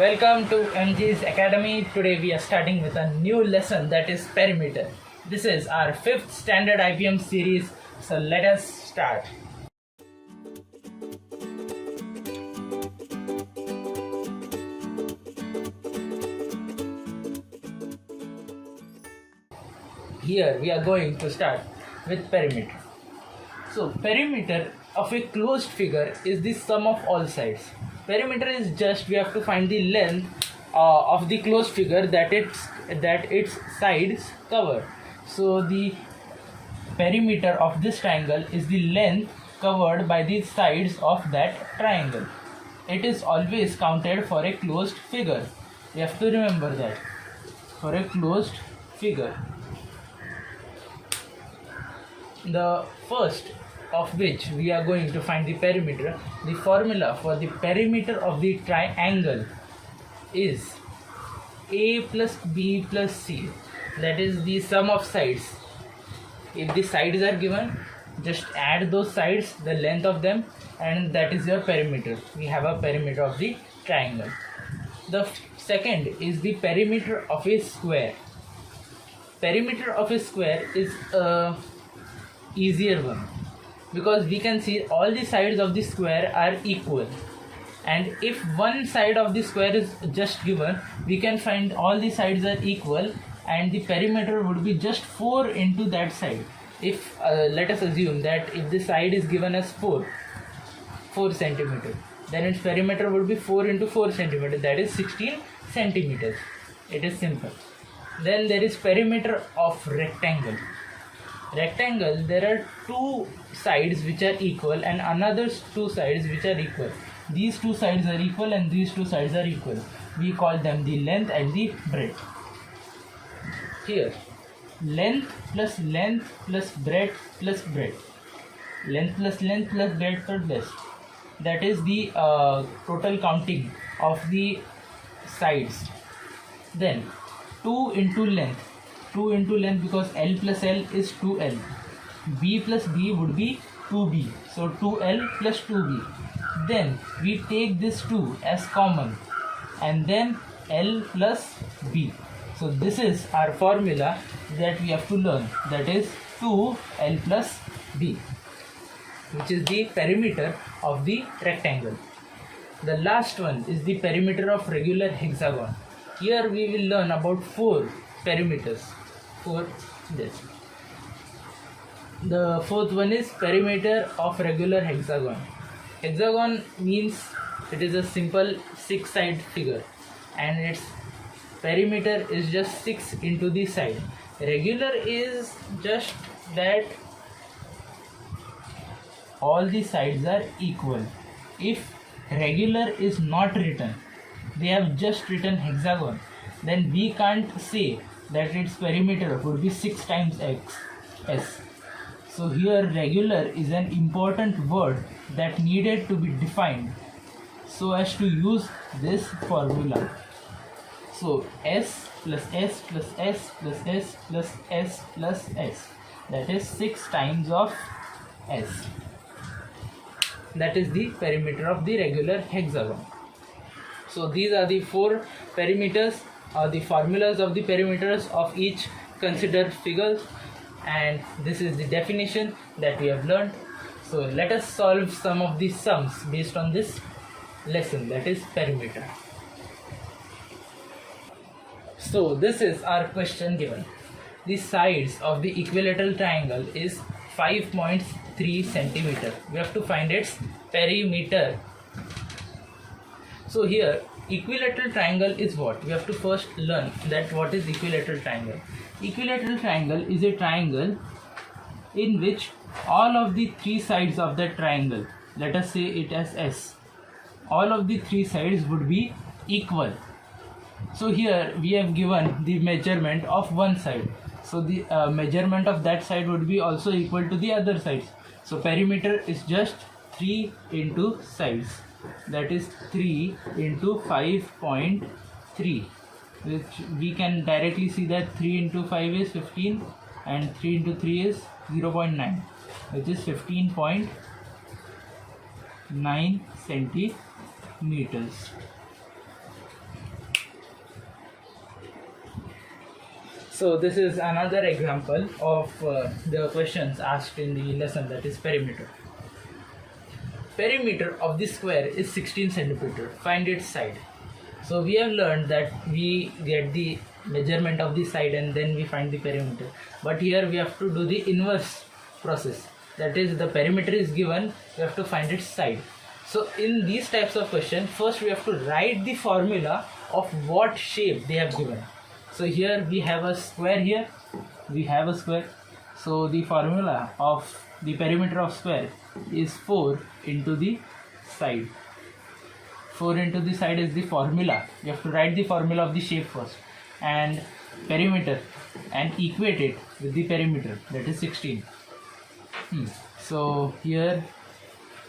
Welcome to MG's Academy. Today we are starting with a new lesson, that is perimeter. This is our 5th standard IPM series. So let us start. Here we are going to start with perimeter. So perimeter of a closed figure is the sum of all sides. Perimeter is just we have to find the length of the closed figure that its sides cover. So the perimeter of this triangle is the length covered by the sides of that triangle. It is always counted for a closed figure. You have to remember that for a closed figure. The first of which we are going to find the perimeter. The formula for the perimeter of the triangle is A plus B plus C, that is the sum of sides. If the sides are given, just add those sides, the length of them, and that is your perimeter. We have a perimeter of the triangle. The second is the perimeter of a square. Perimeter of a square is a easier one, because we can see all the sides of the square are equal, and if one side of the square is just given, we can find all the sides are equal, and the perimeter would be just 4 into that side. If let us assume that if the side is given as 4 centimeter, then its perimeter would be 4 into 4 centimeter, that is 16 centimeters. It is simple. Then there is perimeter of rectangle. Rectangle, there are 2 sides which are equal and another 2 sides which are equal. These 2 sides are equal and these 2 sides are equal. We call them the length and the breadth. Here, length plus breadth plus breadth. Length plus breadth plus breadth. That is the total counting of the sides. Then 2 into length. 2 into length, because L plus L is 2L. B plus B would be 2B. So 2L plus 2B. Then we take this 2 as common, and then L plus B. So this is our formula that we have to learn. That is 2L plus B, which is the perimeter of the rectangle. The last one is the perimeter of regular hexagon. Here we will learn about 4 perimeters. For this, the fourth one is perimeter of regular hexagon. Hexagon means it is a simple 6-side figure, and its perimeter is just 6 into the side. Regular is just that all the sides are equal. If regular is not written, they have just written hexagon, then we can't say that its perimeter would be 6 times s. So here regular is an important word that needed to be defined so as to use this formula. So s plus s plus s plus s plus s plus s, that is 6 times of s. That is the perimeter of the regular hexagon. So these are the 4 perimeters, the formulas of the perimeters of each considered figure, and this is the definition that we have learned. So let us solve some of the sums based on this lesson, that is perimeter. So this is our question given. The sides of the equilateral triangle is 5.3 centimeter. We have to find its perimeter. So here, equilateral triangle is what? We have to first learn that what is equilateral triangle. Equilateral triangle is a triangle in which all of the 3 sides of the triangle, let us say it as S, all of the 3 sides would be equal. So here we have given the measurement of one side. So the measurement of that side would be also equal to the other sides. So perimeter is just 3 into sides. That is 3 into 5.3, which we can directly see that 3 into 5 is 15 and 3 into 3 is 0.9, which is 15.9 centimeters. So this is another example of the questions asked in the lesson, that is perimeter. Perimeter of the square is 16 centimeter. Find its side. So we have learned that we get the measurement of the side and then we find the perimeter. But here we have to do the inverse process. That is, the perimeter is given, we have to find its side. So in these types of questions, first we have to write the formula of what shape they have given. So here we have a square here, we have a square. So the formula of the perimeter of square is 4 into the side. 4 into the side is the formula. You have to write the formula of the shape first and perimeter and equate it with the perimeter, that is 16. So here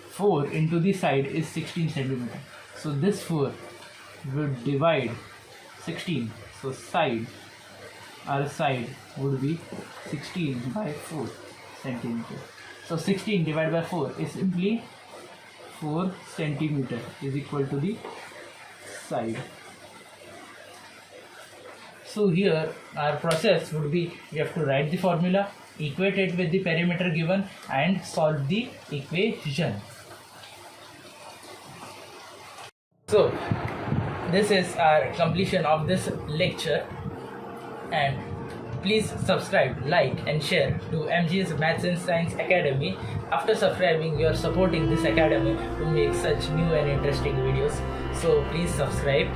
4 into the side is 16 centimeter. So this 4 would divide 16. So our side would be 16 by 4 centimeter. So 16 divided by 4 is simply 4 centimeter is equal to the side. So here our process would be, we have to write the formula, equate it with the perimeter given and solve the equation. So this is our completion of this lecture, and please subscribe, like and share to MG's Maths and Science Academy. After subscribing, you are supporting this academy to make such new and interesting videos. So please subscribe.